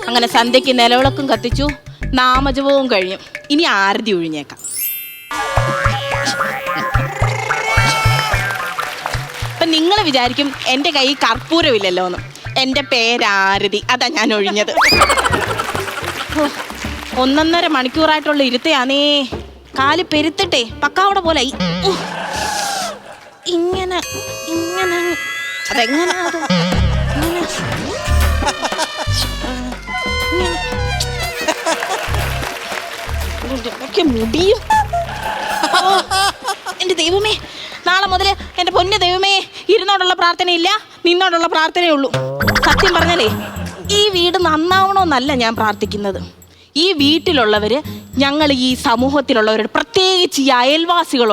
അങ്ങനെ സന്ധ്യയ്ക്ക് നിലവിളക്കും കത്തിച്ചു, നാമജപവും കഴിഞ്ഞു. ഇനി ആരതി ഒഴിഞ്ഞേക്കാം. അപ്പൊ നിങ്ങൾ വിചാരിക്കും എൻ്റെ കൈ കർപ്പൂരമില്ലല്ലോ എന്ന്. എൻ്റെ പേരാരതി, അതാ ഞാൻ ഒഴിഞ്ഞത്. 1.5 മണിക്കൂറായിട്ടുള്ള ഇരുത്തയാണേ. കാല് പെരുത്തിട്ടെ പക്കാവിടെ പോലെ ഇങ്ങനെ ഇങ്ങനെ അതെങ്ങനാ മുടിയും. എന്റെ ദൈവമേ, നാളെ മുതൽ എന്റെ പൊന്നു ദൈവമേ, ഇരുന്നോടുള്ള പ്രാർത്ഥനയില്ല, നിന്നോടുള്ള പ്രാർത്ഥനയേ ഉള്ളൂ. സത്യം പറഞ്ഞാലേ ഈ വീട് നന്നാവണമെന്നല്ല ഞാൻ പ്രാർത്ഥിക്കുന്നത്. ഈ വീട്ടിലുള്ളവര്, ഞങ്ങൾ ഈ സമൂഹത്തിലുള്ളവരോട്, പ്രത്യേകിച്ച് ഈ അയൽവാസികൾ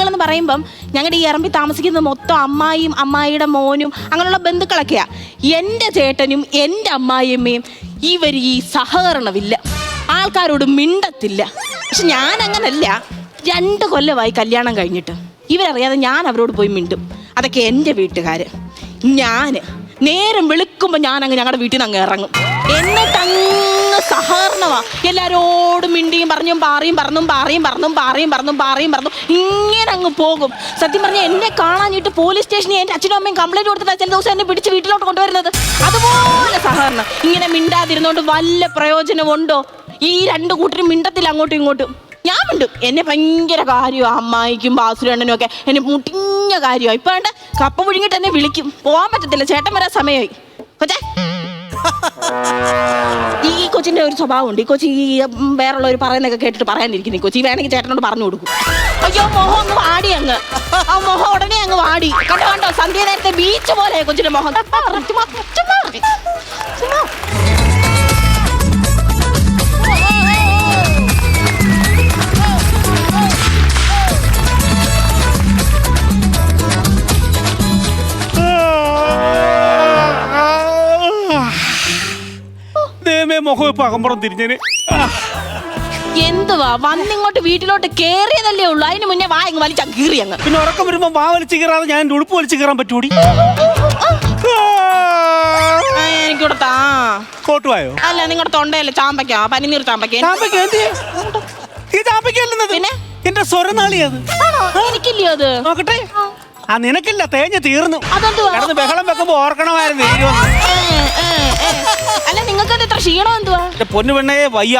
എന്ന് പറയുമ്പം ഞങ്ങളുടെ ഈ ഇറമ്പി താമസിക്കുന്നത് മൊത്തം അമ്മായിയും അമ്മായിയുടെ മോനും അങ്ങനെയുള്ള ബന്ധുക്കളൊക്കെയാണ്. എൻ്റെ ചേട്ടനും എൻ്റെ അമ്മായിയമ്മയും ഇവർ ഈ സഹകരണമില്ല, ആൾക്കാരോട് മിണ്ടത്തില്ല. പക്ഷെ ഞാൻ അങ്ങനല്ല. 2 കൊല്ലമായി കല്യാണം കഴിഞ്ഞിട്ട് ഇവരറിയാതെ ഞാൻ അവരോട് പോയി മിണ്ടും. അതൊക്കെ എൻ്റെ വീട്ടുകാർ. ഞാൻ നേരം വെളുക്കുമ്പോൾ ഞാൻ ഞങ്ങളുടെ വീട്ടിൽ നിന്ന് അങ്ങ് ഇറങ്ങും. എന്നിട്ടങ്ങ് സഹകരണമാ. എല്ലാരോടും മിണ്ടിയും പറഞ്ഞും പാറിയും പറന്നും ഇങ്ങനെ അങ്ങ് പോകും. സത്യം പറഞ്ഞാൽ എന്നെ കാണാഞ്ഞിട്ട് പോലീസ് സ്റ്റേഷനിൽ എൻ്റെ അച്ഛനും അമ്മയും കംപ്ലൈൻറ്റ് കൊടുത്തിട്ടാണ് ചില ദിവസം എന്നെ പിടിച്ച് വീട്ടിലോട്ട് കൊണ്ടുവരുന്നത്. അതുപോലെ സഹകരണം. ഇങ്ങനെ മിണ്ടാതിരുന്നോണ്ട് വല്ല പ്രയോജനമുണ്ടോ? ഈ 2 കൂട്ടരും മിണ്ടത്തില്ല അങ്ങോട്ടും ഇങ്ങോട്ടും. ഞാൻ മിണ്ടും. എന്നെ ഭയങ്കര കാര്യമാണ്. അമ്മായിക്കും ബാസുരണ്ണനും ഒക്കെ എന്നെ മുട്ടിഞ്ഞ കാര്യമാണ്. ഇപ്പൊ വേണ്ട കപ്പ പുഴുങ്ങിട്ട് എന്നെ വിളിക്കും. പോകാൻ പറ്റത്തില്ല, ചേട്ടൻ വരാൻ സമയമായി. കൊച്ചേ, ഈ കൊച്ചിന്റെ ഒരു സ്വഭാവമുണ്ട്. ഈ കൊച്ചി വേറുള്ളവർ പറയുന്നൊക്കെ കേട്ടിട്ട് പറയാനിരിക്കുന്നു. ഈ കൊച്ചി വേണമെങ്കിൽ ചേട്ടനോട് പറഞ്ഞു കൊടുക്കും. അയ്യോ, മുഖം ഒന്ന് വാടി അങ്ങ്. ആ മുഖം ഉടനെ അങ്ങ് വാടി. കണ്ടോ സന്ധ്യ നേരത്തെ ബീച്ച് പോലെ കൊച്ചിന്റെ മുഖം. മുഖം ഇപ്പൊ അകമ്പുറം തിരിഞ്ഞേന്. എന്തുവാ വന്നിങ്ങോട്ട് വീട്ടിലോട്ട് കേറിയതല്ലേ ഉള്ളൂ, അതിന് മുന്നേ വാ ഇങ്ങ് വലിച്ച കീറി അങ്ങ്. പിന്നെ ഉറക്കം വരുമ്പോ വാ വലിച്ചു കീറാതെ ഞാൻ എന്റെ ഉടുപ്പ് വലിച്ചു കീറാൻ പറ്റൂടി? എനിക്കൂടെ താ. കോട്ടുവായോ? അല്ല, നിങ്ങളുടെ തൊണ്ടയല്ലേ ചാമ്പയ്ക്കാ, പനിനീർ ചാമ്പയ്ക്ക. പിന്നെ എന്റെ സ്വരനാളിയത് എനിക്കില്ലയോ അത്? നോക്കട്ടെ. ആ നിനക്കില്ല, തേഞ്ഞ് തീർന്നു. അതെന്തുവാ? കിടന്ന് ബഹളം വെക്കുമ്പോ ഓർക്കണമായിരുന്നു. അല്ല, നിങ്ങൾക്ക് ഇത്ര ക്ഷീണം എന്തുവാ? പൊന്നു പെണ്ണേ, വയ്യ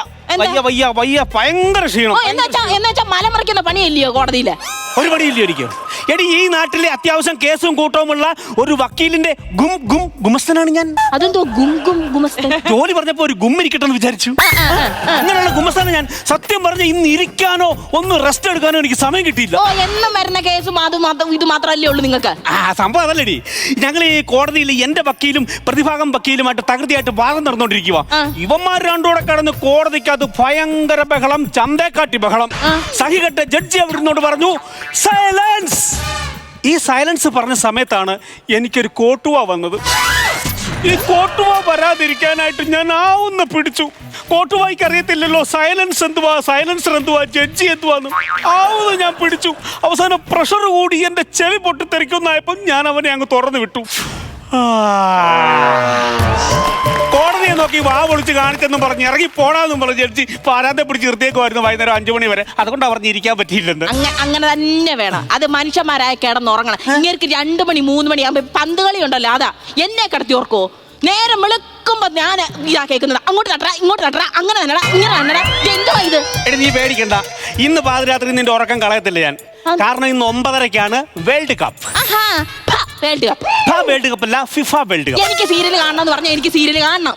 ഭയങ്കര ക്ഷീണം. എന്നുവെച്ചാ മലമറിക്കുന്ന പണിയല്ലയോ കോടതിയില്? ഒരു പണിയില്ലയോ എനിക്ക്? എടി, ഈ നാട്ടിലെ അത്യാവശ്യം കേസും കൂട്ടവുമുള്ള ഒരു വക്കീലിന്റെ ഗുമസ്തനാണ് ഞാൻ. അതെന്തോ ഗുമസ്തൻ? ജോലി പറഞ്ഞപ്പോ ഒരു ഇരിക്കട്ടെന്ന് വിചാരിച്ചു. അങ്ങനെയുള്ള ഗുമസ്തനാണ് ഞാൻ. സത്യം പറഞ്ഞ ഇന്ന് ഇരിക്കാനോ ഒന്ന് റെസ്റ്റ് എടുക്കാനോ എനിക്ക് സമയം കിട്ടിയില്ല. എന്നും വരുന്ന കേസും ഇത് മാത്രമല്ലേ ഉള്ളൂ നിങ്ങൾക്ക്? സംഭവം അതല്ലേടി, ഞങ്ങൾ ഈ കോടതിയിൽ എന്റെ വക്കീലും പ്രതിഭാഗം വക്കീലുമായിട്ട് തകൃതിയായിട്ട് വാദം നടന്നുകൊണ്ടിരിക്കുക. ഇവന്മാർ രണ്ടൂടെ കടന്ന് കോടതിക്കകത്ത് ഭയങ്കര ബഹളം, ചന്തേക്കാട്ടി ബഹളം. സഹികെട്ട ജഡ്ജി അവരോട് പറഞ്ഞു സൈലൻസ്. ഈ സൈലൻസ് പറഞ്ഞ സമയത്താണ് എനിക്കൊരു വന്നത്. ഈ കോട്ടുവ വരാതിരിക്കാനായിട്ട് ഞാൻ ആവുന്ന പിടിച്ചു. കോട്ടുവായിക്ക് അറിയത്തില്ലല്ലോ സൈലൻസ് എന്തുവാ, സൈലൻസർ എന്തുവാ, ജഡ്ജി എന്തുവാന്ന്. ആവുന്ന ഞാൻ പിടിച്ചു. അവസാനം പ്രഷർ കൂടി എന്റെ ചെവി പൊട്ടിത്തെറിക്കുന്നായപ്പോൾ ഞാൻ അവനെ അങ്ങ് തുറന്നു വിട്ടു. കോടതിയെ നോക്കി വാ പൊളിച്ച് കാണിച്ചെന്നും പറഞ്ഞ് ഇറങ്ങി പോടാന്നും പറഞ്ഞ് ജഡ്ജി പാരാതെ പിടിച്ച് നിർത്തിയേക്കുമായിരുന്നു വൈകുന്നേരം 5 മണി വരെ. അതുകൊണ്ട് പറഞ്ഞിരിക്കാൻ പറ്റിയില്ലെന്ന്. അങ്ങനെ തന്നെ വേണം. അത് മനുഷ്യന്മാരായ കിടന്നുറങ്ങണം. ഇങ്ങനെ 2 മണി 3 മണി ആകുമ്പോ പന്ത് കളി ഉണ്ടല്ലോ, അതാ എന്നെ കിടത്തി ഓർക്കോ. നേരം വെളുക്കുമ്പോ ഞാൻ ഇതാ കേൾക്കുന്നത്, അങ്ങോട്ട് നട്ടറ ഇങ്ങോട്ട് നട്ടറ, അങ്ങനെ നല്ലടാ ഇങ്ങനെ നല്ലടാ. എന്തുവാ ഇത്? എടി, നീ പേടിക്കണ്ട. ഇന്ന് പാതിരാത്രി നിന്റെ ഉറക്കം കളയത്തില്ല ഞാൻ. കാരണം ഇന്ന് 9:30-ക്കാണ് world cup. World cup? World cup അല്ല, ഫിഫ വേൾഡ് കപ്പ്. എനിക്ക് സീരിയൽ കാണണമെന്ന് പറഞ്ഞാൽ എനിക്ക് സീരിയൽ കാണണം.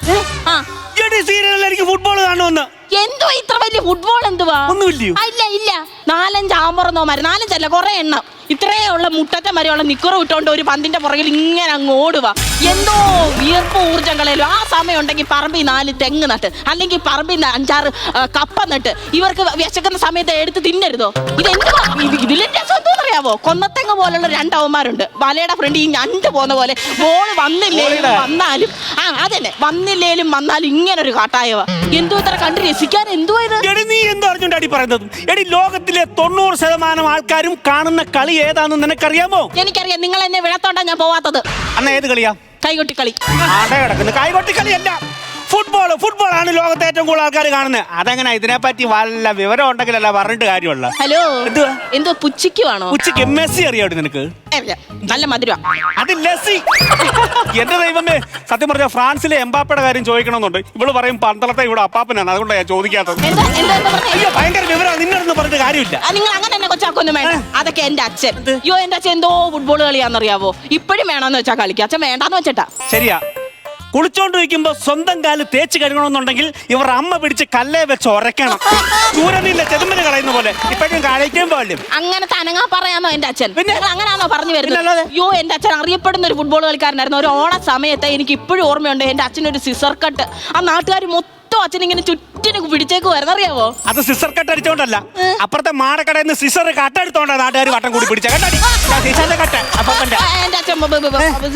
സീരിയൽ എനിക്ക് ഫുട്ബോൾ കാണണമെന്ന്. എന്തുവാ ഇത്ര വലിയ ഫുട്ബോൾ? എന്തുവാ? ഒന്നുമില്ലയോ? ഇല്ല 4-5 ആമ്പറന്നോമാര്, 4-5 കുറെ എണ്ണം. ഇത്രയേ ഉള്ള മുട്ടറ്റം വരെയുള്ള നിക്കറ് വിട്ടോണ്ട് ഒരു പന്തിന്റെ പുറകിൽ ഇങ്ങനെ അങ്ങ് ഓടുക. എന്തോ വിയർപ്പ് ഊർജ്ജം കളയല്ലോ. ആ സമയം ഉണ്ടെങ്കിൽ പറമ്പിൽ 4 തെങ്ങ് നട്ട്, അല്ലെങ്കിൽ പറമ്പിൽ 5-6 കപ്പ നട്ട് ഇവർക്ക് വിശക്കുന്ന സമയത്ത് എടുത്ത് തിന്നരുതോ? ഇതെന്തുവാ? ഇതിലെ രസം എന്തോന്നറിയാവോ? കൊന്നത്തെങ്ങ് പോലുള്ള 2 അവന്മാരുണ്ട്. വലയുടെ ഫ്രണ്ട് ഈ ഞണ്ട് പോകുന്ന പോലെ. ബോള് വന്നില്ലേലും വന്നാലും അതന്നെ വന്നില്ലേലും വന്നാലും ഇങ്ങനൊരു കാട്ടായവ. എന്തോ ഇത്ര കണ്ട് രസിക്കാൻ എന്തുവാ ഇത്? നീ എന്തോ അറിഞ്ഞോണ്ടാടി പറയുന്നത്? എടി, ലോകത്തിലെ 90% ആൾക്കാരും കാണുന്ന കളി ഏതാണെന്ന് നിനക്കറിയാമോ? എനിക്കറിയാം. നിങ്ങൾ എന്നെ വിളത്തോണ്ടാ ഞാൻ പോവാത്തത്. അന്ന് ഏത് കളിയാ? കൈകൊട്ടി കളി. കൈകൊട്ടി കളിയല്ല, ഫുട്ബോൾ. ഫുട്ബോൾ ആണ് ലോകത്തെ ഏറ്റവും കൂടുതൽ ആൾക്കാർ കാണുന്നത്. അതെങ്ങനെ ഇതിനെപ്പറ്റി വല്ല വിവരം ഉണ്ടെങ്കിലല്ല പറഞ്ഞിട്ട് കാര്യമുള്ള. ഹലോ, എന്തുവാ എന്തോ പുച്ചിക്കുവാണോ? ഉച്ചയ്ക്ക് മെസ്സി അറിയാവിടെ നിനക്ക്? നല്ല മധുര. അത് ലസ്സി. എന്റെ ദൈവമേ, സത്യം പറഞ്ഞ ഫ്രാൻസിലെ എംബാപ്പയുടെ കാര്യം ചോദിക്കണമെന്നുണ്ട്. ഇവള് പറയും പന്തളത്തെ ഇവിടെ അപ്പാപ്പനാണ്, അതുകൊണ്ടാണ് ഞാൻ ചോദിക്കാത്തത്. അയ്യോ, ഭയങ്കര വിവരം. നിന്നൊന്നും പറഞ്ഞിട്ട് കാര്യമില്ല. നിങ്ങൾ അങ്ങനെ തന്നെ കൊച്ചാക്കൊന്നും വേണ്ട. അതൊക്കെ എന്റെ അച്ഛൻ. അയ്യോ, എന്റെ അച്ഛൻ എന്തോ ഫുട്ബോൾ കളിയാന്നറിയാവോ? ഇപ്പഴും വേണമെന്ന് വെച്ചാ കളിക്കുക. അച്ഛൻ വേണ്ടാന്ന് വെച്ചിട്ടാ. ശരിയാ. കുളിച്ചോണ്ടിരിക്കുമ്പോ സ്വന്തം കാല് തേച്ച് കഴുകണമെന്നുണ്ടെങ്കിൽ ഇവർ അമ്മ പിടിച്ച് കല്ലേ വെച്ച് ഉരയ്ക്കണം. സൂര്യനില്ല ചെതുമ്പല് കളയുന്ന പോലെ. ഇപ്പോഴും കളിക്കാൻ പോലും അങ്ങനെ തനങ്ങാ പറയാന്നോ എന്റെ അച്ഛൻ? പിന്നെ അങ്ങനെയാണോ പറഞ്ഞു വരുന്നത്? അയ്യോ, എന്റെ അച്ഛൻ അറിയപ്പെടുന്ന ഒരു ഫുട്ബോൾ കളിക്കാരനായിരുന്നു. ഒരു ഓണ സമയത്ത് എനിക്ക് ഇപ്പോഴും ഓർമ്മയുണ്ട്. എന്റെ അച്ഛനൊരു സിസർ കട്ട്. ആ നാട്ടുകാർ മൊത്തം അച്ഛനിങ്ങനെ ചുറ്റിന് പിടിച്ചേക്കുവായിരുന്നു, അറിയാവോ? അത് സിസർ കട്ട് അടിച്ചോണ്ടല്ല, അപ്പുറത്തെ മാടക്കടയിൽ നിന്ന് സിസർ കട്ടെടുത്തോണ്ടാ നാട്ടുകാർ വട്ടം കൂടി പിടിച്ച കട്ടടി. എന്റെ അച്ഛൻ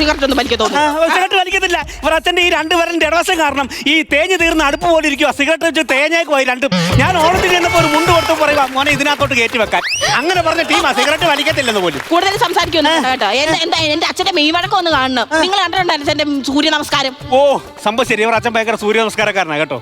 സിഗരറ്റ് ഒന്നും വലിക്കാൻ തോന്നുന്നു. സിഗരറ്റ് വലിക്കത്തില്ല. ഇവർ അച്ഛന്റെ ഈ രണ്ടുപേരുടെ ഇടവശം കാരണം ഈ തേഞ്ഞ് തീർന്ന അടുപ്പ് പോലെ ഇരിക്കുക. സിഗരറ്റ് വെച്ച് തേഞ്ഞേക്ക് പോയി രണ്ടും. ഞാൻ ഓണത്തിന് ചെന്നപ്പോ ഒരു മുണ്ട് കൊടുത്തു പറയുക, മോനെ ഇതിനകത്തോട്ട് കയറ്റി വെക്കാൻ. അങ്ങനെ പറഞ്ഞ ടീമാ സിഗരറ്റ് വലിക്കത്തില്ലെന്ന് പോലും. കൂടുതൽ സംസാരിക്കുന്നു കേട്ടോ. എന്റെ അച്ഛന്റെ മെയ് വഴക്കം ഒന്ന് കാണണം. നിങ്ങൾ കണ്ടിട്ടുണ്ടായിരുന്നു എന്റെ സൂര്യ നമസ്കാരം? ഓ, സംഭവം ശരി. ഇവർ അച്ഛൻ ഭയങ്കര സൂര്യ നമസ്കാരക്കാരനാണ് കേട്ടോ.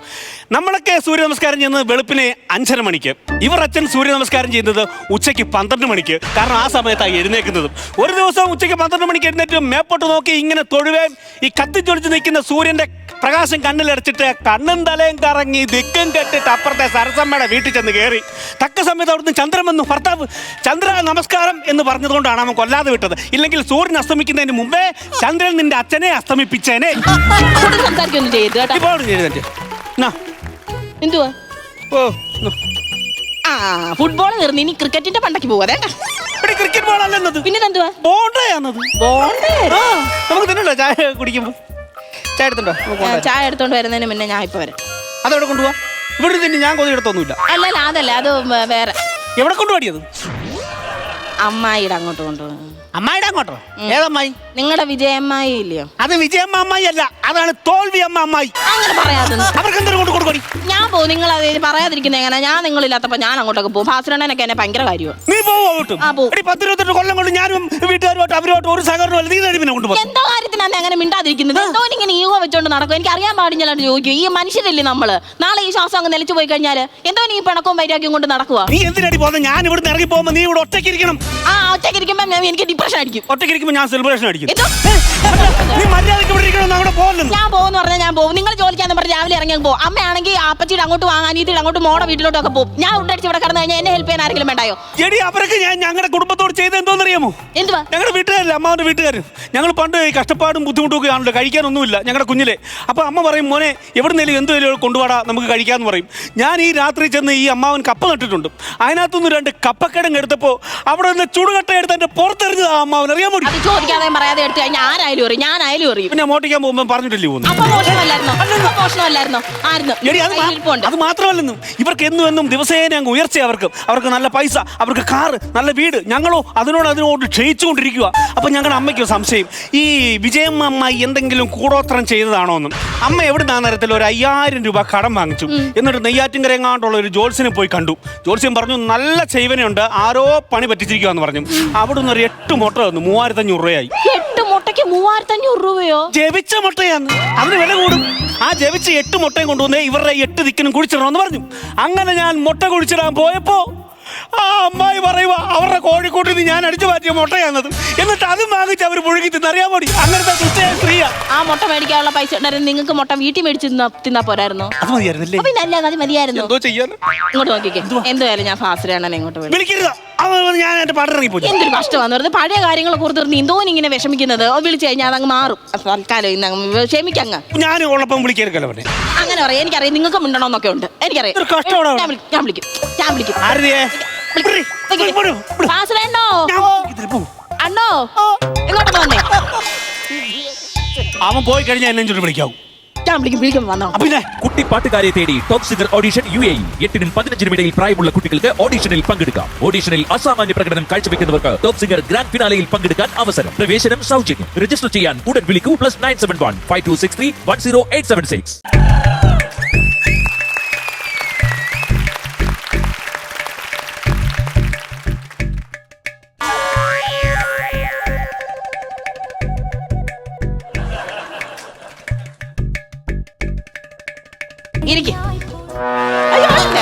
നമ്മളൊക്കെ സൂര്യ നമസ്കാരം ചെയ്യുന്നത് വെളുപ്പിനെ 5:30 മണിക്ക്. ഇവർ അച്ഛൻ സൂര്യ നമസ്കാരം ചെയ്യുന്നത് ഉച്ചയ്ക്ക് 12 മണിക്ക്. കാരണം ആ സമയത്താണ് എഴുന്നേക്കുന്നത്. ഒരു ദിവസം ഉച്ചയ്ക്ക് 12 മണിക്ക് എഴുന്നേറ്റ് മേപ്പോട്ട് നോക്കി ഇങ്ങനെ തൊഴുവേം ഈ കത്തിച്ചൊളിച്ച് നിൽക്കുന്ന സൂര്യന്റെ പ്രകാശം കണ്ണിലടച്ചിട്ട് കണ്ണും തലയും കറങ്ങി ദിക്കും കെട്ടിട്ട് അപ്പുറത്തെ സരസമ്മയുടെ വീട്ടിൽ ചെന്ന് കയറി. തക്ക സമയത്ത് അവിടുന്ന് ചന്ദ്രൻ വന്നു. ഭർത്താവ് ചന്ദ്ര നമസ്കാരം എന്ന് പറഞ്ഞതുകൊണ്ടാണ് അവൻ കൊല്ലാതെ വിട്ടത്. ഇല്ലെങ്കിൽ സൂര്യൻ അസ്തമിക്കുന്നതിന് മുമ്പേ ചന്ദ്രൻ നിന്റെ അച്ഛനെ അസ്തമിപ്പിച്ചേനെ. എന്തുവാ? ഓ, ആ ഫുട്ബോൾ തീർന്നു. ഇനി ക്രിക്കറ്റിന്റെ പണ്ടക്ക് പോവാതെ. ക്രിക്കറ്റ് ബോൾ അല്ലെന്നത്, പിന്നെ എന്തുവാ? ബോണ്ടയാണത്. നമുക്ക് തന്നെയല്ലോ ചായ കുടിക്കുമ്പോ. ചായ എടുത്തുണ്ടോ? ചായ എടുത്തോണ്ട് വരുന്നതിന് മുന്നേ ഞാൻ ഇപ്പൊ വരാം. അതെവിടെ കൊണ്ടുപോവാ? ഇവിടെ തന്നെ ഞാൻ കൊതി എടുത്തൊന്നുമില്ല. അല്ലല്ല, അതല്ല, അത് വേറെ. എവിടെ കൊണ്ടുപോടിയത്? അമ്മായിയുടെ അങ്ങോട്ട് കൊണ്ടുപോകും. അമ്മായിടെ അങ്ങോട്ടോ? ഏതമ്മായി? നിങ്ങളുടെ വിജയമ്മായി ഇല്ലയോ? അത് വിജയമ്മ അമ്മായി അല്ല, അതാണ് തോൽവി അമ്മ അമ്മായി. അങ്ങനെ പറയാതെ അവർക്ക് എന്തൊരു കൊണ്ട് കൊടുക്കടി. ഞാൻ പോകും. നിങ്ങൾ അത് പറയാതിരിക്കുന്നത് എങ്ങനെ? ഞാൻ നിങ്ങളില്ലാത്തപ്പോ ഞാൻ അങ്ങോട്ടൊക്കെ പോകും. ഭാസ്കരനൊക്കെ എന്നെ ഭയങ്കര കാര്യമാണ്. നീ പോവും. 10-28 കൊല്ലം കൊണ്ട് ഞാനും വീട്ടുകാരുമായിട്ട് അവരുമായിട്ട് ഒരു സഹകരണം നീ പിന്നെ കൊണ്ടുപോകും. എന്തോ കാര്യത്തിനാണ് അങ്ങനെ മിണ്ടാതിരിക്കുന്നത്? എന്തോ ഇങ്ങനെ ഈഗോ വെച്ചോണ്ട് നടക്കും. എനിക്ക് അറിയാൻ പാടില്ല. ചോദിക്കും, ഈ മനുഷ്യരല്ലേ നമ്മള്? നാളെ ഈ ശ്വാസം അങ്ങ് നിലച്ചു പോയി കഴിഞ്ഞാൽ എന്തോ നീ പിണക്കവും വൈരാഗ്യം കൊണ്ട് നടക്കുക. നീ എന്തിനടി പോകുന്നത്? ഞാൻ ഇവിടുന്ന് ഇറങ്ങി പോകുമ്പോ നീ ഇവിടെ ഒറ്റയ്ക്കിരിക്കണം. ആ, ഒറ്റയ്ക്കിരിക്കുമ്പോ എനിക്ക് ഡിപ്രഷൻ അടിക്കും. ഒറ്റയ്ക്കിരിക്കുമ്പോ ഞാൻ സെലിബ്രേഷൻ അടിക്കും. നീ മര്യാദയ്ക്ക് ഇവിടെ ഇരിക്കണം. അവിടെ പോകുന്നു. ഞാൻ പോകുന്നു പറഞ്ഞാൽ ഞാൻ പോകും. നിങ്ങൾ ജോലിക്കാന്ന് പറഞ്ഞ് രാവിലെ ഇറങ്ങി പോകും. അമ്മയാണെങ്കിൽ അപ്പച്ചിയുടെ അങ്ങോട്ട് വാങ്ങാൻ അനിയത്തിയുടെ അങ്ങോട്ട് മോടെ വീട്ടിലോട്ടൊക്കെ പോകും. ഞാൻ ഉണ്ടടിച്ച് ഇവിടെ കിടന്നു കഴിഞ്ഞാൽ എന്നെ ഹെൽപ്പ് ചെയ്യാൻ ആരെങ്കിലും വേണ്ടായോ? എടി, അവരൊക്കെ ഞാൻ ഞങ്ങളുടെ കുടുംബത്തോട് ചെയ്ത് എന്തോന്നറിയാമോ? എന്തുവാ? ഞങ്ങളുടെ വീട്ടുകാരല്ലേ, അമ്മാവന്റെ വീട്ടുകാർ. ഞങ്ങൾ പണ്ട് കഷ്ടപ്പാടും ബുദ്ധിമുട്ടും ഒക്കെ ആണല്ലോ, കഴിക്കാനൊന്നുമില്ല ഞങ്ങളുടെ കുഞ്ഞിലെ. അപ്പൊ അമ്മ പറയും, മോനെ എവിടുന്നേലും എന്തുവരും കൊണ്ടുപോടാ, നമുക്ക് കഴിക്കാന്ന് പറയും. ഞാൻ ഈ രാത്രി ചെന്ന് ഈ അമ്മാവൻ കപ്പ നട്ടിട്ടുണ്ട്. അതിനകത്തുനിന്ന് 2 കപ്പക്കിഴങ്ങ് എടുത്തപ്പോ അവിടെ നിന്ന് ചുടുകട്ട എടുത്ത് എന്റെ പുറത്തെറിഞ്ഞത് ആ അമ്മാവൻ. അറിയാൻ വേണ്ടി ചോദിക്കാതെ പറയാതെ എടുത്തു കഴിഞ്ഞാൽ ആരായാലും അറിയും. ഞാനായാലും അറിയും. പിന്നെ മോട്ടിക്കാൻ പോകുമ്പോൾ പറഞ്ഞിട്ടില്ലേ പോകുന്നു. അത് മാത്രമല്ലെന്നും ഇവർക്ക് എന്നും ദിവസേന അങ്ങ് ഉയർച്ച. അവർക്ക് നല്ല പൈസ, അവർക്ക് കാറ്, നല്ല വീട്. ഞങ്ങളോ അതിനോട് ക്ഷയിച്ചുകൊണ്ടിരിക്കുക. അപ്പൊ ഞങ്ങളുടെ അമ്മയ്ക്ക് സംശയം, ഈ വിജയമ്മ അമ്മായി എന്തെങ്കിലും കൂടോത്രം ചെയ്തതാണോ എന്നും. അമ്മ എവിടുന്ന നേരത്തിൽ ഒരു 5000 രൂപ കടം വാങ്ങിച്ചു. എന്നിട്ട് നെയ്യാറ്റിൻകരങ്ങാണ്ടുള്ള ഒരു ജോത്സ്യനെ പോയി കണ്ടു. ജോത്സ്യൻ പറഞ്ഞു, നല്ല ചെയ്വനുണ്ട്, ആരോ പണി പറ്റിച്ചിരിക്കുക എന്ന് പറഞ്ഞു. അവിടുന്ന് ഒരു 8 മുട്ട തന്നു. 3500 രൂപയായി. 8 മുട്ടയ്ക്ക് 3500 രൂപയോ? ജപിച്ച മുട്ടയാന്ന്, അതിന് വില കൂടും. ആ ജപിച്ച് 8 മുട്ടയും കൊണ്ടുവന്നേ ഇവരുടെ 8 ദിക്കിനും കുഴിച്ചിടണമെന്ന് പറഞ്ഞു. അങ്ങനെ ഞാൻ മുട്ട കുഴിച്ചിടാൻ പോയപ്പോ ആ അമ്മായി പറയുക, അവരുടെ കോഴിക്കോട്ടിൽ നിന്ന് ഞാൻ അടിച്ചു മാറ്റിയ മുട്ടയാന്നത്. എന്നിട്ട് അതും വാങ്ങിച്ച് അവർ പുഴുകി തിന്നറിയാൻ മതി. അങ്ങനത്തെ സ്ത്രീയാ. ആ മുട്ട മേടിക്കാനുള്ള പൈസ ഉണ്ടായിരുന്നു. നിങ്ങൾക്ക് മുട്ട വീട്ടിൽ മേടിച്ച് തിന്നാ പോരായിരുന്നോ? അത് മതിയായിരുന്നല്ലേ? അത് മതിയായിരുന്നു. എന്തോ ചെയ്യാൻ. ഇങ്ങോട്ട് നോക്കിക്കേ. എന്തായാലും ഞാൻ ഫാസ്റ്റ് ഇങ്ങോട്ട് വിളിക്കരുത്. ഞാൻ എന്റെ പാട്ടിറങ്ങിപ്പോയി. എന്തൊരു കഷ്ടമാന്ന് പറഞ്ഞത്. പഴയ കാര്യങ്ങളെ കുറിച്ച് എന്തോ ഇങ്ങനെ വിഷമിക്കുന്നത്. വിളിച്ചു കഴിഞ്ഞാൽ അതങ്ങ് മാറും. തൽക്കാലം ക്ഷമിക്കങ്ങ്. ഞാൻ ഉള്ളപ്പം വിളിക്കരുക്കല്ലോ. അങ്ങനെ പറയാം. എനിക്കറിയാം നിങ്ങൾക്ക് മിണ്ടണമെന്നൊക്കെ ഉണ്ട്. എനിക്കറിയാം. ഞാൻ വിളിക്കും. അണ്ണോ, എങ്ങോട്ട് വന്നേ? അവൻ പോയി കഴിഞ്ഞാൽ എന്നെ ചുറ്റി വിളിക്കാവും. ഞാൻ വിളിക്കും. വന്നോ. പിന്നെ കുട്ടിപ്പാട്ടുകാരെ തേടി ടോപ്പ് സിംഗർ ഓഡിഷൻ UAE. 8-നും 15-നും ഇടയിൽ പ്രായമുള്ള കുട്ടികൾക്ക് ഓഡിഷനിൽ പങ്കെടുക്കാം. ഓഡിഷനിൽ അസാമാന്യ പ്രകടനം കാഴ്ചവെക്കുന്നവർക്ക് ടോപ്പ് സിംഗർ ഗ്രാൻഡ് ഫിനാലയിൽ പങ്കെടുക്കാൻ അവസരം. പ്രവേശനം സൗജന്യം. രജിസ്റ്റർ ചെയ്യാൻ ഉടൻ വിളിക്കൂ. +971 5263 10876. ഇരിക്ക്. അയ്യോ, ഇല്ല.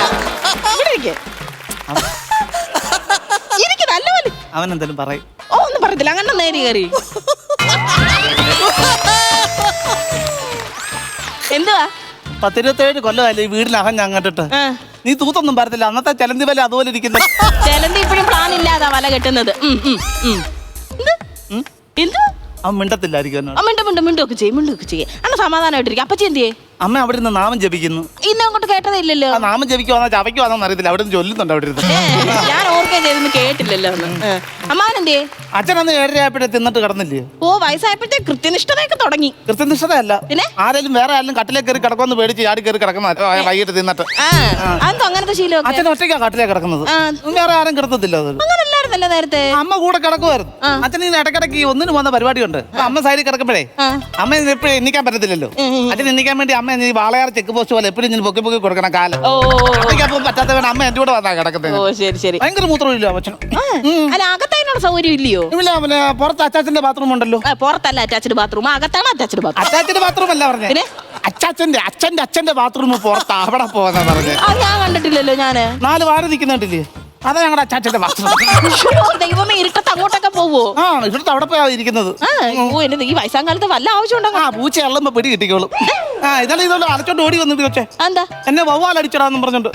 ഇവിടെ ഇരിക്ക്. ഇരിക്ക് നല്ലപോലെ. അവൻ എന്തായാലും പറയും. ഓ ഒന്നും പറയത്തില്ല, അങ്ങനെ നേരി കയറി. എന്തുവാ? 10-27 കൊല്ലമല്ലേ ഈ വീടിനകം ഞാൻ കണ്ടിട്ട്. നീ തൂത്തൊന്നും പറയത്തില്ല. അന്നത്തെ ചെലന്തി വല അതുപോലെ ഇരിക്കുന്നു. ചെലന്തി ഇപ്പഴും പ്ലാൻ ഇല്ലാതാ വല കെട്ടുന്നത്. എന്ത്? അവൻ മിണ്ടത്തില്ലായിരിക്കും. മിണ്ടൊക്കെ ചെയ്യും. അണ്ണ സമാധാനമായിട്ടിരിക്കും. അപ്പച്ചി എന്തിയേ? അമ്മ അവിടെ നിന്ന് നാമം ജപിക്കുന്നു. ഇന്ന് അങ്ങോട്ട് കേട്ടതേ ഇല്ലല്ലോ. ആ നാമം ജപിക്കുവാന്നോ ചവയ്ക്കുവാന്നോ അറിയത്തില്ല. അവിടെ നിന്ന് ചൊല്ലുന്നുണ്ട് അവിടെ ഇരുന്ന്. ഞാൻ ഓർക്കേ ചെയ്തെന്ന് കേട്ടില്ലല്ലോ ഒന്ന്. അമ്മാവനെന്തേ? അച്ഛനന്ന് 7:30 ആയപ്പോഴേ തിന്നിട്ട് കിടന്നില്ലേ? ഓ, വയസ്സായപ്പോഴത്തെ കൃത്യനിഷ്ഠതയൊക്കെ തുടങ്ങി. കൃത്യനിഷ്ഠതയല്ല, പിന്നെ ആരെങ്കിലും വേറെ ആരെങ്കിലും കട്ടിലേക്ക് കയറി കിടക്കുമെന്ന് പേടിച്ച് ചാടി കയറി കിടക്കുന്ന വൈകിട്ട് തിന്നിട്ട്. അതെന്തോ അങ്ങനത്തെ ശീലമൊക്കെ? അച്ഛൻ ഒറ്റയ്ക്കാ കട്ടിലേക്ക് കിടക്കുന്നത്. വേറെ ആരും കിടത്തത്തില്ല. അത് അങ്ങനല്ലായിരുന്നല്ലോ നേരത്തെ. അമ്മ കൂടെ കിടക്കുമായിരുന്നു. അച്ഛൻ ഇങ്ങനെ ഇടയ്ക്കിടയ്ക്ക് ഒന്നിന് പോകുന്ന പരിപാടിയുണ്ട്. അമ്മ സൈഡിൽ കിടക്കുമ്പോഴേ അമ്മ എപ്പോഴും എണ്ണിക്കാൻ പറ്റത്തില്ലല്ലോ. അച്ഛൻ എണ്ണിക്കാൻ വേണ്ടി അമ്മ വാളയാർ ചെക്ക് പോസ്റ്റ് പോലെ എപ്പോഴും ഇങ്ങനെ പൊക്കി കൊടുക്കണം കാലം. അപ്പൊ പറ്റാത്ത വേണം അമ്മ എന്റെ കൂടെ വന്നാ കിടക്കുന്നത്. ഓ ശരി ശരി. ഭയങ്കര മൂത്രമില്ല അച്ഛൻ. അല്ല, അകത്തതിനുള്ള സൗകര്യം ഇല്ലയോ? ഇല്ല, പിന്നെ പുറത്ത് അച്ചാച്ചന്റെ ബാത്റൂം ഉണ്ടല്ലോ. പുറത്തല്ല അറ്റാച്ച്ഡ് ബാത്റൂം, അകത്താണ് അറ്റാച്ച്ഡ് ബാത്റൂം. അറ്റാച്ച്ഡ് ബാത്റൂം അല്ല പറഞ്ഞേ, അച്ഛന്റെ ബാത്റൂം പുറത്ത് അവിടെ പോകാന്നാ പറഞ്ഞേ. ഞാൻ കണ്ടിട്ടില്ലല്ലോ. ഞാന് 4 വാര നിൽക്കുന്നുണ്ടില്ലേ, അതാ ഞങ്ങളുടെ അച്ചാച്ചന്റെ ബാത്റൂം. ദൈവമേ, ഇരുട്ടത്ത് അങ്ങോട്ടൊക്കെ പോവോ? ആ, ഇവിടുത്തെ അവിടെ പോയാ ഇരിക്കുന്നത്. എന്റെ ഈ വയസ്സാം കാലത്ത് വല്ല ആവശ്യമുണ്ടോ? ആ, പൂച്ച എള്ളുമ്പോ പിടി കിട്ടിക്കോളും. ഇതുകൊണ്ട് അടച്ചോണ്ട് ഓടി വന്നിട്ട് വെച്ചേ എന്താ എന്നെ വവ്വാലടിച്ചടാന്നും പറഞ്ഞോണ്ട്.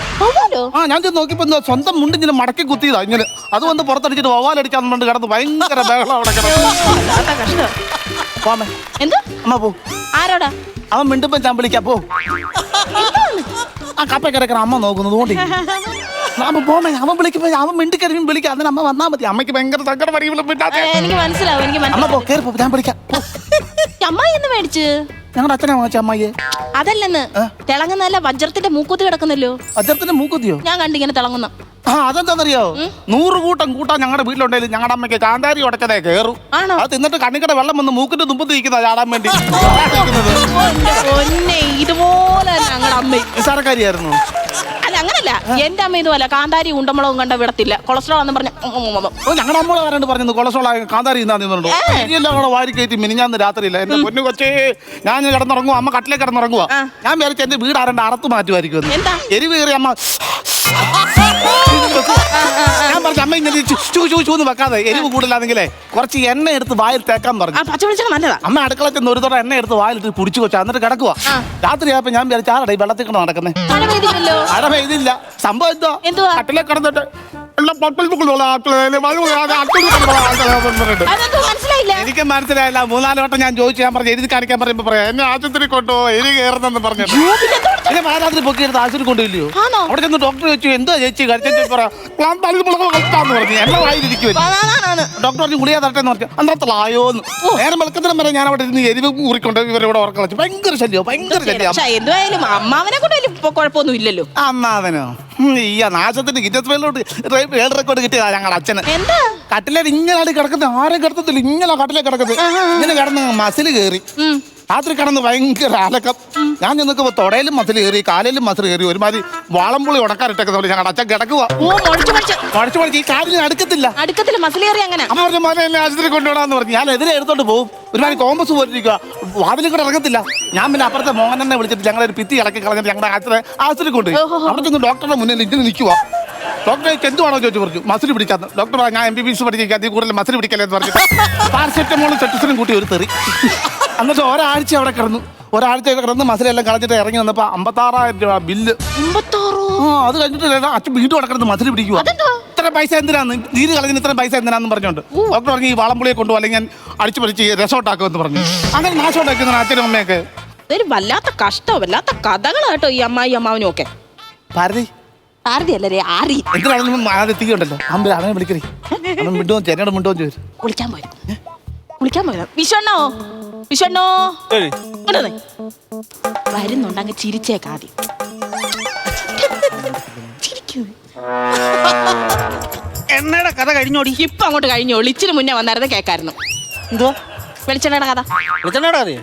ആ, ഞാൻ ചെന്ന് നോക്കിയപ്പോ സ്വന്തം മുണ്ട് ഇങ്ങനെ മടക്കി കുത്തിയതാ ഇങ്ങനെ. അത് വന്ന് പുറത്തടിച്ചിട്ട് വവ്വാലടിച്ചാന്ന് പറഞ്ഞിട്ട് കിടന്ന് ഭയങ്കര ബഹളം അവിടെ കിടന്നു. പോമേ, എന്താ അമ്മ പോ. ആരോടാ? അവൻ മിണ്ടുമ്പോ ഞാൻ വിളിക്കാം. പോ. ആ കപ്പ കിടക്കണം അമ്മ നോക്കുന്നത് കൊണ്ട് അമ്മ പോമേ. അവൻ വിളിക്കുമ്പോ അവൻ മിണ്ടിക്കരിയും വിളിക്കാം. അതിന് അമ്മ വന്നാ മതി. അമ്മയ്ക്ക് ഭയങ്കര സങ്കടം പടി. എനിക്ക് മനസ്സിലാവും. അമ്മ പോ, കേറി പോ, ഞാൻ വിളിക്കാം. അമ്മായി എന്ന് മേടിച്ച് ഞങ്ങളുടെ അച്ഛനെ വാങ്ങിച്ച അമ്മയെ. അതല്ലെന്ന്, തിളങ്ങുന്നല്ല വജ്രത്തിന്റെ മൂക്കുത്തി കിടക്കുന്നല്ലോ. വജ്രത്തിന്റെ മൂക്കുത്തിയോ? ഞാൻ കണ്ടിങ്ങനെ തിളങ്ങുന്ന. ആ, അതെന്താണെന്നറിയോ? 100 കൂട്ടം ഞങ്ങളുടെ വീട്ടിലുണ്ടെങ്കിലും ഞങ്ങളുടെ അമ്മയ്ക്ക് കാന്താരി ഉടച്ചതേ കയറും. അത് തിന്നിട്ട് കണ്ണിക്കട വെള്ളം വന്ന് മൂക്കിന്റെ തുമ്പത്ത് ഇരിക്കുന്ന ചാടാൻ വേണ്ടി. ഇതുപോലെ ഞങ്ങളുടെ അമ്മ നിസ്സാരക്കാരിയായിരുന്നു. അല്ല, അങ്ങനല്ല. എന്റെ അമ്മ ഇതുപോലെ കാന്താരി ഉണ്ടമുളകും കണ്ട വിടത്തില്ല. കൊളസ്ട്രോൾ എന്ന് പറഞ്ഞ ഞങ്ങളുടെ അമ്മ വരാണ്ട് പറഞ്ഞു കൊളസ്ട്രോൾ കാന്താരി ഇന്നാന്നുണ്ടോ. ഞങ്ങളുടെ വാരി കയറ്റി മിനിഞ്ഞാന്ന് രാത്രിയില്ല. എന്റെ പൊന്നു കൊച്ചേ, ഞാൻ കിടന്നുറങ്ങുക. അമ്മ കട്ടിലേക്ക് കിടന്നുറങ്ങുക. ഞാൻ വിചാരിച്ച എന്റെ വീട് ആരണ്ട് അറുത്ത് മാറ്റുമായിരിക്കും. എരിവ് കയറി അമ്മ ഞാൻ പറഞ്ഞു അമ്മ ഇങ്ങനെ ചൂന്ന് വെക്കാതെ എരിവ് കൂടുതലാണെങ്കിലേ കുറച്ച് എണ്ണ എടുത്ത് വായിൽ തേക്കാൻ പറഞ്ഞു. അമ്മ അടുക്കള ചെന്ന് ഒരു തവണ എണ്ണ എടുത്ത് വായിലിട്ട് കുടിച്ചു വെച്ചാ എന്നിട്ട് കിടക്കുക. രാത്രിയായപ്പോ ഞാൻ വിചാരിച്ചു ആരുടെ ഈ വെള്ളത്തിൽ കിടന്ന് നടക്കുന്നേ. മഴ പെയ്തില്ല. സംഭവം എന്തുവാ? കട്ടിലേക്ക് കിടന്നിട്ട് എനിക്ക് മനസ്സിലായില്ല. 3-4 വട്ടം ഞാൻ ചോദിച്ചു. ഞാൻ പറഞ്ഞു എഴുതി കാണിക്കാൻ പറയുമ്പോ പറയാം എന്നെ ആശുപത്രി കൊണ്ടോ എരി കയറുന്നെന്ന് പറഞ്ഞു. എന്നെ പാരാത്രി പൊക്കിയെടുത്ത് ആശുപത്രി കൊണ്ടുപോയില്ലയോ? അവിടെ ചെന്ന് ഡോക്ടർ ചോദിച്ചു എന്താ ചേച്ചി കഴിച്ചു പറയാ പറഞ്ഞു. എന്നെ വായിരിക്കും. ഡോക്ടർ പറഞ്ഞു ഗുളിക തട്ടെന്ന് പറഞ്ഞു. അന്നത്രയോന്ന് നേരം വെളുക്കത്തിനും വരെ ഞാൻ അവിടെ ഇരുന്ന് എരിവ് കൂറിക്കൊണ്ട് ഇവരോട് ഉറക്കം വെച്ചു. ഭയങ്കര ശല്യോ, ഭയങ്കര ശല്യം. എന്തായാലും അമ്മാവനെ കൊണ്ട് കുഴപ്പമൊന്നും ഇല്ലല്ലോ. അമ്മാവനോ ഈ നാശത്തിന് ഗിന്നസ് വേൾഡ് റെക്കോർഡ് കിട്ടിയതാ ഞങ്ങളുടെ അച്ഛന്. കട്ടിലേക്ക് ഇങ്ങനെ കിടക്കുന്നത് ആരും കിടത്തത്തില്ല. ഇങ്ങനെ കട്ടിലേക്ക് കിടക്കുന്നത് ഇങ്ങനെ കിടന്ന് മസിൽ കയറി രാത്രി കിടന്ന് ഭയങ്കര അലക്കം. ഞാൻ ചെന്നൊക്കെ തൊടയിലും മസിൽ കയറി കാലിലും മസിൽ കയറി ഒരുമാതിരി വാളംപുളി ഉടക്കാനിട്ടൊക്കെ ഞങ്ങളുടെ അച്ഛൻ കിടക്കുക. ഈ കാലിന് അടുക്കത്തില്ല. അമ്മ പറഞ്ഞ മോനെ എന്നെ ആശുപത്രി കൊണ്ടുപോകാന്ന് പറഞ്ഞു. ഞാൻ എതിരെ എടുത്തോണ്ട് പോകും. ഒരുമാതിരി കോമ്പസ് പോലിരിക്കുക. വാതിലും കൂടെ ഇറങ്ങത്തില്ല. ഞാൻ പിന്നെ അപ്പുറത്തെ മോഹനെ വിളിച്ചിട്ട് ഞങ്ങളൊരു ഭിത്തി ഇളക്കി കളഞ്ഞിട്ട് ഞങ്ങളുടെ അച്ഛനെ ആശുപത്രി കൊണ്ടുപോയി. അവിടെ ചെന്ന് ഡോക്ടറുടെ മുന്നിൽ ഇങ്ങനെ നിൽക്കുക. ഡോക്ടറെ എന്തുവാണോ ചോദിച്ചു പറഞ്ഞു. മസിൽ പിടിക്കാന്ന്. ഡോക്ടർ ഞാൻ MBBS പഠിച്ചിരിക്കാൻ നീ കൂടുതൽ മസിൽ പിടിക്കലെന്ന് പറഞ്ഞു. പാരസെറ്റമോളും സെറ്റസിനും കൂട്ടി ഒരു തെറി. എന്നിട്ട് ഒരാഴ്ച അവിടെ കിടന്നു. ഒരാഴ്ച കിടന്ന് മസിലെല്ലാം കളഞ്ഞിട്ട് ഇറങ്ങി വന്നപ്പോ 56,000 രൂപ ബില്ല്. അത് കഴിഞ്ഞിട്ട് അച്ഛൻ വീണ്ടും അവിടെ കിടന്ന് മസിൽ പിടിക്കുക. ഇത്ര പൈസ എന്തിനാന്ന് നീര് കളഞ്ഞിന് ഇത്ര പൈസ എന്തിനാന്ന് പറഞ്ഞോണ്ട് ഡോക്ടർ പറഞ്ഞു ഈ വാളംപുളിയെ കൊണ്ടുപോകും അല്ലെങ്കിൽ ഞാൻ അടിച്ചു പഠിച്ച് റിസോർട്ടാക്കുമെന്ന് പറഞ്ഞു. അങ്ങനെ നാശോട്ടാക്കുന്ന അച്ഛനും അമ്മയൊക്കെ. വല്ലാത്ത കഷ്ടോ, വല്ലാത്ത കഥകളാട്ടോ ഈ അമ്മായി അമ്മാവനും ഒക്കെ. ഭാരതി ഭാരതിയല്ലേ ആരി എത്തിക്കണ്ടല്ലോ. അവനെ വിളിക്കറി. അവൻ മിണ്ടോ ചെന്നോട് മിണ്ടോ ചോദിച്ചു. കുളിക്കാൻ പോയതാ. വിഷണ്ണോ വിഷണ്ണോ വരുന്നുണ്ട്. അങ്ങ് ചിരിച്ചേക്കാതി. എന്നയുടെ കഥ കഴിഞ്ഞോടി. ഇപ്പൊ അങ്ങോട്ട് കഴിഞ്ഞോളൂ. ഇച്ചിരി മുന്നേ വന്നായിരുന്നു കേക്കായിരുന്നു. എന്തുവാ വെളിച്ചെണ്ണയുടെ കഥ? വെളിച്ചെണ്ണയുടെ കഥയോ?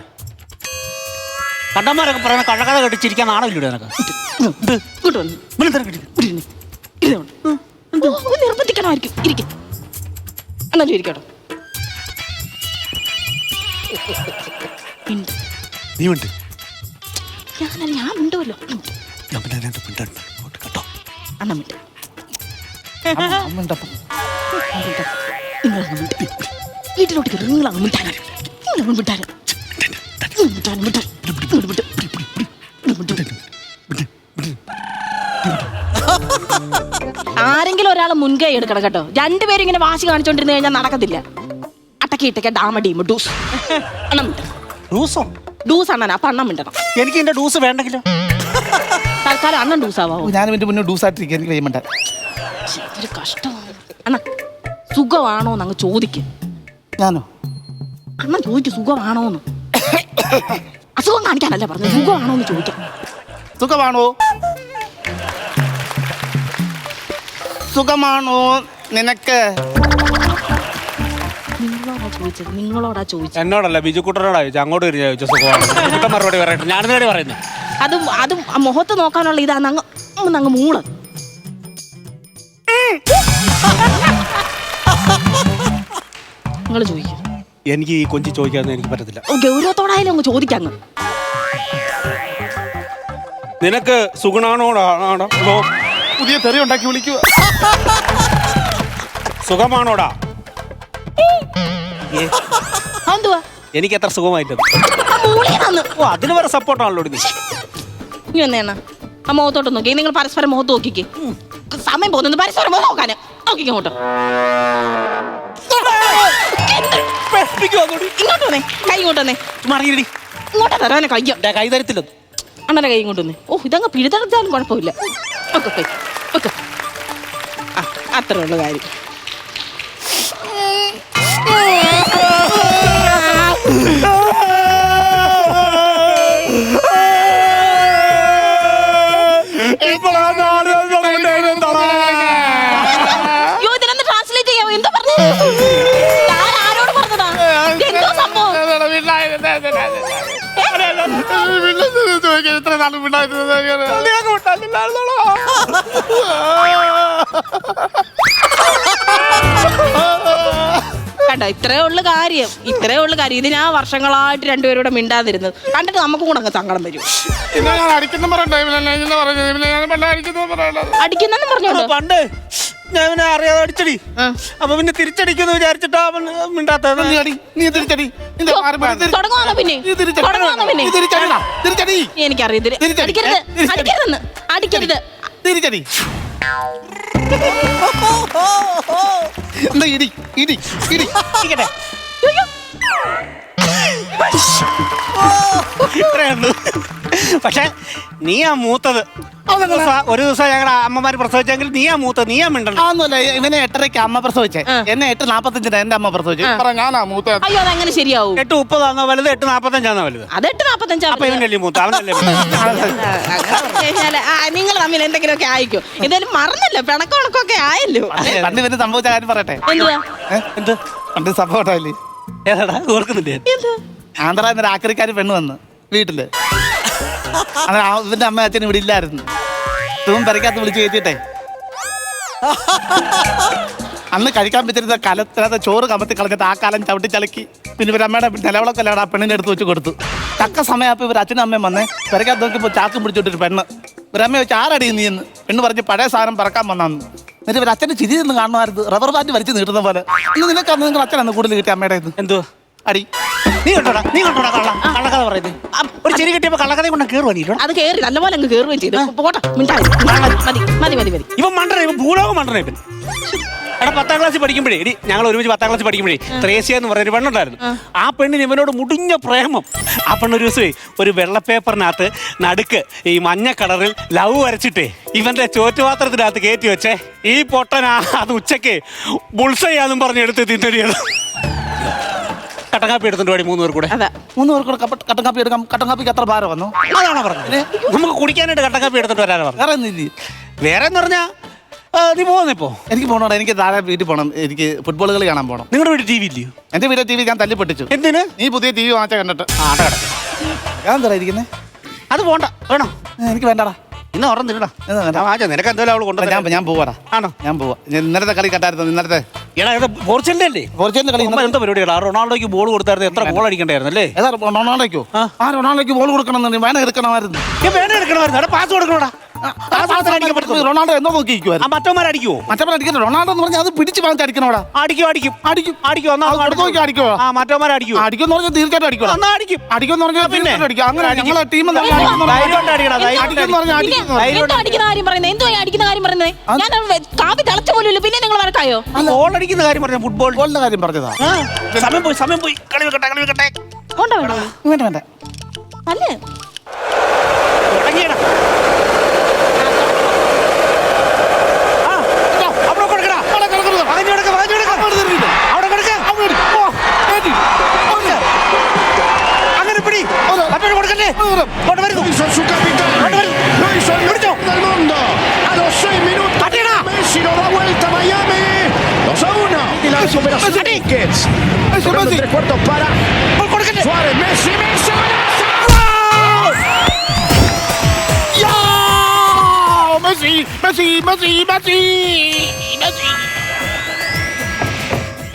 കണ്ടന്മാരൊക്കെ പറയുന്ന കള്ളക്കഥ കെട്ടിച്ചിരിക്കാൻ നാണമില്ലൂടെ എനക്ക്. നിർബന്ധിക്കണമായിരിക്കും. ഇരിക്കും എന്നാലും ഇരിക്കട്ടോ. നീ ഉണ്ട്. ഞാൻ മിണ്ടുമല്ലോ. ഞാൻ പിന്നെ അതിനകത്ത് മിണ്ടണ്ട. അങ്ങോട്ട് കേട്ടോ. അണ്ണൻ വിട്ട് അമ്മ ഉണ്ടപ്പം. വീട്ടിലോട്ട് കയറി നിങ്ങളങ്ങ് മിണ്ടാനും മിണ്ടാനും മിണ്ടാനും മിണ്ടാനും ആരെങ്കിലും ഒരാൾ മുൻകൈ എടുക്കണം കേട്ടോ. രണ്ടുപേരും ഇങ്ങനെ വാശി കാണിച്ചോണ്ടിരുന്ന് കഴിഞ്ഞാൽ നടക്കത്തില്ല. അട്ടക്കി ഇട്ടൊക്കെ ഡാമടിയുമ്പോ ഡൂസ് അണ്ണം മിണ്ടണം. ഡൂസോ? ഡൂസ് അണ്ണൻ അപ്പൊ അണ്ണം മിണ്ടണം. എനിക്ക് എന്റെ ഡൂസ് വേണ്ടെങ്കിലോ? തൽക്കാലം അണ്ണൻ ഡൂസ് ആവാമോ? ഞാൻ എന്റെ മുന്നേ ഡൂസായിട്ടിരിക്കുക. എനിക്ക് വേണ്ട. ഒരു കഷ്ടമാണ് അണ്ണ. സുഖമാണോന്ന് അങ്ങ് ചോദിക്കും. ഞാനോ? അണ്ണൻ ചോദിക്കും സുഖമാണോന്ന്. അസുഖം കാണിക്കാനല്ല പറഞ്ഞു, സുഖമാണോന്ന് ചോദിക്കാം. സുഖമാണോ? സുഖമാണോ നിനക്ക്? നിങ്ങളോടാ ചോദിച്ചത്. എന്നോടല്ല, ബിജുക്കുട്ടനോടാ ചോദിച്ചു. അങ്ങോട്ട് തിരിഞ്ഞാ ചോദിച്ചു സുഖമാണ്. ബിജുക്കുട്ടൻ മറുപടി പറയട്ടെ. ഞാനിതോടെ പറയുന്നത് അത് മുഖത്ത് നോക്കാനുള്ള ഇതാണ്. അങ്ങ് മൂള്. നിങ്ങൾ ചോദിക്കും. എനിക്ക് ഈ കൊഞ്ചി ചോദിക്കാന്ന് എനിക്ക് പറ്റത്തില്ല. ഗൗരവത്തോടായാലും അങ്ങ് ചോദിക്കാങ്ങ്. നിനക്ക് സുഗുണാണോടാണോ? പുതിയ തെറി ഉണ്ടാക്കി വിളിക്കുക. സുഖമാണോടാ? എന്തുവാ? എനിക്ക് എത്ര സുഖമായിട്ടത്. ഓ, അതിന് വേറെ സപ്പോർട്ടാണല്ലോ നീ. നീ എന്നേണ്ണ ആ മുഖത്തോട്ട് നോക്കി. നിങ്ങൾ പരസ്പരം മുഖത്ത് നോക്കിക്ക്. സമയം പോകുന്നു. പരസ്പരം മുഖം നോക്കാന് നോക്കിക്കോ. അങ്ങോട്ട് ഇങ്ങോട്ട് വന്നേ. കൈ ഇങ്ങോട്ട് വന്നേ. ഇങ്ങോട്ടാ തരാനെ കയ്യോ. കൈ തരത്തില്ല. അണ്ണന്റെ കൈ ഇങ്ങോട്ട് വന്നേ. ഓ, ഇതങ്ങ് പിഴുതെടുത്താലും കുഴപ്പമില്ല. Okay okay. അത്രേ ഉള്ള കാര്യം. ഇതിനൊന്ന് ട്രാൻസ്ലേറ്റ് ചെയ്യാമോ? എന്താ പറഞ്ഞു? ആരോട് പറഞ്ഞതാ? എന്തോ സംഭവം? ഇത്ര നാളും കണ്ടോ, ഇത്രേ ഉള്ളു കാര്യം. ഇതിനാ വർഷങ്ങളായിട്ട് രണ്ടുപേരും മിണ്ടാതിരുന്നത്. കണ്ടിട്ട് നമുക്കും കൂടെ അങ്ങ് സങ്കടം വരും. അടിക്കുന്നെന്ന് പറഞ്ഞോളൂ. പണ്ട് ഞാൻ അറിയാതെ അടിച്ചടി. അപ്പൊ പിന്നെ തിരിച്ചടിക്കുന്നു വിചാരിച്ചിട്ടാ മിണ്ടാത്തത്. തുടങ്ങുവാന്നോ പിന്നെ? എനിക്കറിയത്തില്ല. അടിക്കരുത്, അടിക്കരുതെന്ന്. അടിക്കരുത്. തിരിച്ചടി. എന്താ ഇടി ഇടി ഇടി ഇരിക്കട്ടെ. പക്ഷെ നീയാ മൂത്തത്. ഒരു ദിവസം ഞങ്ങളുടെ അമ്മമാര് പ്രസവിച്ചെങ്കിൽ നീയാ മൂത്തത്. നീയാ മിണ്ടണം. ആന്നല്ലേ, ഇവനെ 8:30 അമ്മ പ്രസവിച്ചേ. എന്നെ 8:45 എന്റെ അമ്മ പ്രസവിച്ചു. ഞാനാ മൂത്ത. അയ്യോ, അതെങ്ങനെ ശരിയാവും? 8:30 വലുത്, 8:45 വലുത്. അത് 8:45. അപ്പൊ ഇവനല്ലേ മൂത്ത? അവനല്ലേ? നിങ്ങൾ തമ്മിൽ എന്തെങ്കിലുമൊക്കെ ആയിക്കോ. എന്തായാലും മറന്നല്ലോ, പിണക്കണക്കൊക്കെ ആയല്ലോ. പണ്ട് ഇവന് സംഭവിച്ച കാര്യം പറയട്ടെ. എന്ത് പണ്ട് സംഭവം ഏതാടാ? ഓർക്കുന്നില്ലേ? ആന്ധ്ര എന്നൊരു ആക്രിക്കാർ പെണ്ണ് വന്ന് വീട്ടില്. അങ്ങനെ ഇവന്റെ അമ്മ അച്ഛനും ഇവിടെ ഇല്ലായിരുന്നു. തൂം പെരക്കകത്ത് വിളിച്ച് കയറ്റിട്ടെ അന്ന് കഴിക്കാൻ പറ്റുന്ന കലത്തിനകത്ത് ചോറ് കമത്തി കളഞ്ഞിട്ട് ആ കാലം ചവിട്ടി ചലക്കി. പിന്നെ ഇവരമ്മയുടെ നിലവിളൊക്കെ അല്ലാതെ ആ പെണ്ണിനെ എടുത്ത് വെച്ച് കൊടുത്തു. തക്ക സമയപ്പോൾ ഇവർ അച്ഛനും അമ്മയും വന്നേ. പെരക്കകത്ത് നോക്കിയപ്പോൾ ചാക്കും പിടിച്ചോട്ടൊരു പെണ്ണ്. ഇവരമ്മ വെച്ച് ആരടി നീ എന്ന് പെണ്ണ് പറഞ്ഞ് പഴയ സാധനം പറക്കാൻ വന്നാന്ന്. എന്നിട്ട് ഇവർ അച്ഛൻ്റെ ചിരി നിന്ന് കാണുമായിരുന്നു. റബ്ബർ ബാൻഡ് വലിച്ച് നീട്ടുന്ന പോലെ. ഇന്ന് നിനക്ക് നിങ്ങൾ അച്ഛനാണ് കൂടുതൽ കിട്ടിയ അമ്മയുടെ ഇത്. എന്തോ അടി. നീ കണ്ടോടാ കള്ളക്കഥ പറയുന്നത്. ഒരു ചെരി കിട്ടിയപ്പോ കള്ളക്കഥ കൊണ്ട് കേറുവാനോ? അത് കേറി നല്ലപോലെ അങ്ങ് കേറുകയും ചെയ്തു. പോട്ടെ, മിണ്ടായി. മതി മതി മതി. ഇവൻ മണ്ടന, ഇവൻ ഭൂലോകം മണ്ടന. ഇവൻ എടാ 10ാം ക്ലാസ്സിൽ പഠിക്കുമ്പോഴേ ഞങ്ങൾ ഒരുമിച്ച് 10ാം ക്ലാസ്സിൽ പഠിക്കുമ്പോഴേ ത്രേസ്യ എന്ന് പറയുന്ന ഒരു പെണ്ണുണ്ടായിരുന്നു. ആ പെണ്ണിന് ഇവനോട് മുടിഞ്ഞ പ്രേമം. ആ പെണ്ണൊരു ദിവസമേ ഒരു വെള്ള പേപ്പറിനകത്ത് നടുക്ക് ഈ മഞ്ഞ കളറിൽ ലവ് വരച്ചിട്ടേ ഇവന്റെ ചോറ്റുപാത്രത്തിനകത്ത് കയറ്റി വെച്ചേ. ഈ പൊട്ടനാ അത് ഉച്ചക്ക് ബുൾസയാന്നും പറഞ്ഞെടുത്ത് തിന്നടിയത്. കട്ടങ്കാപ്പി എടുത്തിട്ട് പാടി 3 പേർ കൂടെ. 3 പേർ കൂടെ കട്ടങ്കാപ്പി എടുക്കാം. കട്ടങ്കാപ്പിക്ക് എത്ര ഭാരം വന്നു? അതാണോ പറഞ്ഞത്? നമുക്ക് കുടിക്കാനായിട്ട് കട്ടങ്കാപ്പി എടുത്തിട്ട് വരാനാ പറഞ്ഞു. വേറെ ഒന്നുമില്ല. വേറെ എന്ന് പറഞ്ഞാ നീ പോകുന്നിപ്പോ? എനിക്ക് പോകണോടാ. എനിക്ക് താഴെ വീട്ടിൽ പോകണം. എനിക്ക് ഫുട്ബോൾ കളി കാണാൻ പോകണം. നിങ്ങളുടെ വീട്ടിൽ ടി വി ഇല്ലയോ? എന്റെ വീട്ടിൽ ടി വി ഞാൻ തല്ലി പൊട്ടിച്ചു. എന്തിന്? നീ പുതിയ ടി വി വാങ്ങിച്ച കണ്ടിട്ട്. ഞാൻ എന്താ ഇരിക്കുന്നത്? അത് പോണ്ട. വേണോ? എനിക്ക് വേണ്ടടാ. ഇന്ന് ഓർമ്മ നിനക്ക് എന്തായാലും അവള് കൊണ്ടുവരാം. ഞാൻ പോവാടാ. ആണോ? ഞാൻ പോവാ. ഇന്നലത്തെ കളി കണ്ടായിരുന്നു. ഇന്നലത്തെ എടാ ഇത് പോർച്ചുഗലിന്റെ അല്ലേ? പോർച്ചുഗലിന്റെ കളി അമ്മ എന്താ പരിപാടിയാ? റൊണാൾഡോയ്ക്ക് ബോൾ കൊടുത്തായിരുന്നു, എത്ര ഗോൾ അടിക്കണ്ടായിരുന്നു അല്ലേ? ഏതാ റൊണാൾഡോയ്ക്കോ? ആ റൊണാൾഡോയ്ക്ക് ബോൾ കൊടുക്കണം, വേന എടുക്കണമായിരുന്നു. വേണ്ട എടുക്കണമായിരുന്നു. എടാ പാസ് കൊടുക്കണോടാ. റൊണാൾഡോ എന്നോ നോക്കിയിരിക്കുവായിരുന്നു. മറ്റവന്മാരടിക്കുവോ? മറ്റവരടിക്കണം. റൊണാൾഡോ എന്ന് പറഞ്ഞാൽ അത് പിടിച്ച് വാങ്ങിച്ച് അടിക്കണോടാ. അടിക്കും അടിക്കും അടിക്കും അടിക്കും. അടിക്കോ? ആ മറ്റവന്മാരടിക്കുവോ? അടിക്കുമെന്ന് പറഞ്ഞാൽ തീർച്ചയായിട്ടും അടിക്കണം. എന്നാ അടിക്കും. അടിക്കുമെന്ന് പറഞ്ഞാൽ പിന്നെ? തീർച്ചയായിട്ടും അടിക്കും. അങ്ങനെ ഞങ്ങളെ ടീം ധൈര്യം അടിക്കണം. പിന്നെ എന്തോ അടിക്കുന്ന കാര്യം പറയുന്നത്? എന്തോ അടിക്കുന്ന കാര്യം പറയുന്നത്? ഞാൻ കാപ്പി തിളച്ച പോലും പിന്നെ നിങ്ങൾ വരക്കായോ? ഗോൾ അടിക്കുന്ന കാര്യം പറഞ്ഞ ഫുട്ബോൾ ഗോളിന്റെ കാര്യം പറഞ്ഞതാ. സമയം പോയി കളി വെക്കട്ടെ. കൊണ്ടോ വേണോ? വേണ്ട അല്ലേ തുടങ്ങിയടാ. അവിടെ കൊടുക്കടാ. അവിടെ കൊടുക്ക. അങ്ങനെ പിടി. മറ്റൊരു കൊടുക്കല്ലേ? കൊണ്ട് വരുന്നു. Hizo su capitán, lo hizo el campeón del mundo. A los 6 minutos, Messi lo da vuelta a Miami. 2-1. Y la superación de Busquets. Tocando 3/4 para Suárez. Messi.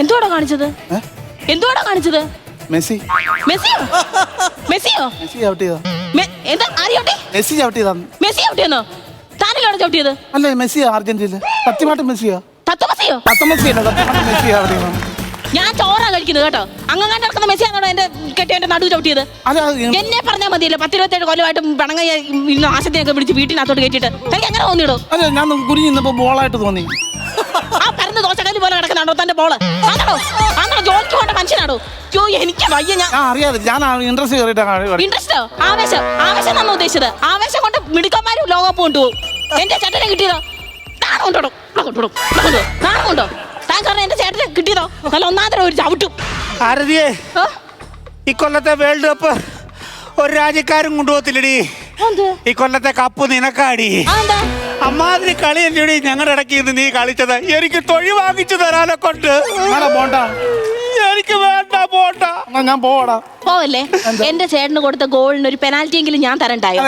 എന്തുവാടാ കാണിച്ചത്? എന്തുവാടാ കാണിച്ചത്? മെസ്സി മെസ്സിയോ? മെസ്സിയോ? മെസ്സി ചവിട്ടിയതാ. എന്താ ആരെയോട്ടെ? മെസ്സി ചവിട്ടിയതാ. മെസ്സി ചവിട്ടിയെന്നോ? താനല്ലോടെ ചവിട്ടിയത്? അല്ലേ മെസ്സിയാ Argentina. സത്യമായിട്ട് മെസ്സിയാ. തത്വമസിയോ? മെസ്സിയല്ല, സത്യമായിട്ട് മെസ്സിയാ ചവിട്ടിയതാ. ഞാൻ ചോറാ കഴിക്കുന്നത് കേട്ടോ. അങ്ങനെ നടക്കുന്ന മെസ്സിയാണോ എന്റെ കെട്ടിയവന്റെ നടു ചവിട്ടിയത്? എന്നെ പറഞ്ഞാൽ മതിയല്ലോ. 10-27 കൊല്ലമായിട്ട് പണങ്ങ ആശത്തിനൊക്കെ പിടിച്ച് വീട്ടിനകത്തോട്ട് കയറ്റിട്ട് എനിക്ക് എങ്ങനെ തോന്നിയിടോ? അതെ ഞാൻ കുനിഞ്ഞപ്പോ ബോളായിട്ട് തോന്നി. ആ പരന്ന് ദോശക്കല്ല് പോലെ കിടക്കുന്നാണോ തന്റെ ബോള്? ആണോ ജോലിക്ക് പോണ്ട മനുഷ്യനാണോ? എനിക്ക് വയ്യ. ഞാൻ അറിയാതെ ഞാൻ ഇൻട്രസ്റ്റ് കയറിയിട്ടാണ്. ഇൻട്രസ്റ്റോ? ആവേശം നമ്മൾ ഉദ്ദേശിച്ചത്. ആവേശം കൊണ്ട് മിടുക്കന്മാരും ലോകകപ്പ് കൊണ്ടുപോകും. എന്റെ ചേട്ടനെ കിട്ടിയതോ? നാണം കൊണ്ടോ? താൻ കാരണം എന്റെ ചേട്ടനെ കിട്ടിയതോ? നല്ല ഒന്നാന്തരം ഒരു ചവിട്ടും. ആരതിയെ, ഈ കൊല്ലത്തെ വേൾഡ് കപ്പ് ഒരു രാജ്യക്കാരും കൊണ്ടുപോകത്തില്ലടി. ഈ കൊല്ലത്തെ കപ്പ് നിനക്കാടി. അമ്മാതിരി കളി അല്ലടി ഞങ്ങളുടെ ഇടയ്ക്ക് നിന്ന് നീ കളിച്ചത്. എനിക്ക് തൊഴി വാങ്ങിച്ചു തരാനെ കൊണ്ട്. എനിക്ക് വേണ്ട പോണ്ട. ഞാൻ പോടാ. പോവല്ലേ? എന്റെ ചേട്ടന് കൊടുത്ത ഗോളിന് ഒരു പെനാൽറ്റി എങ്കിലും ഞാൻ തരണ്ടായോ?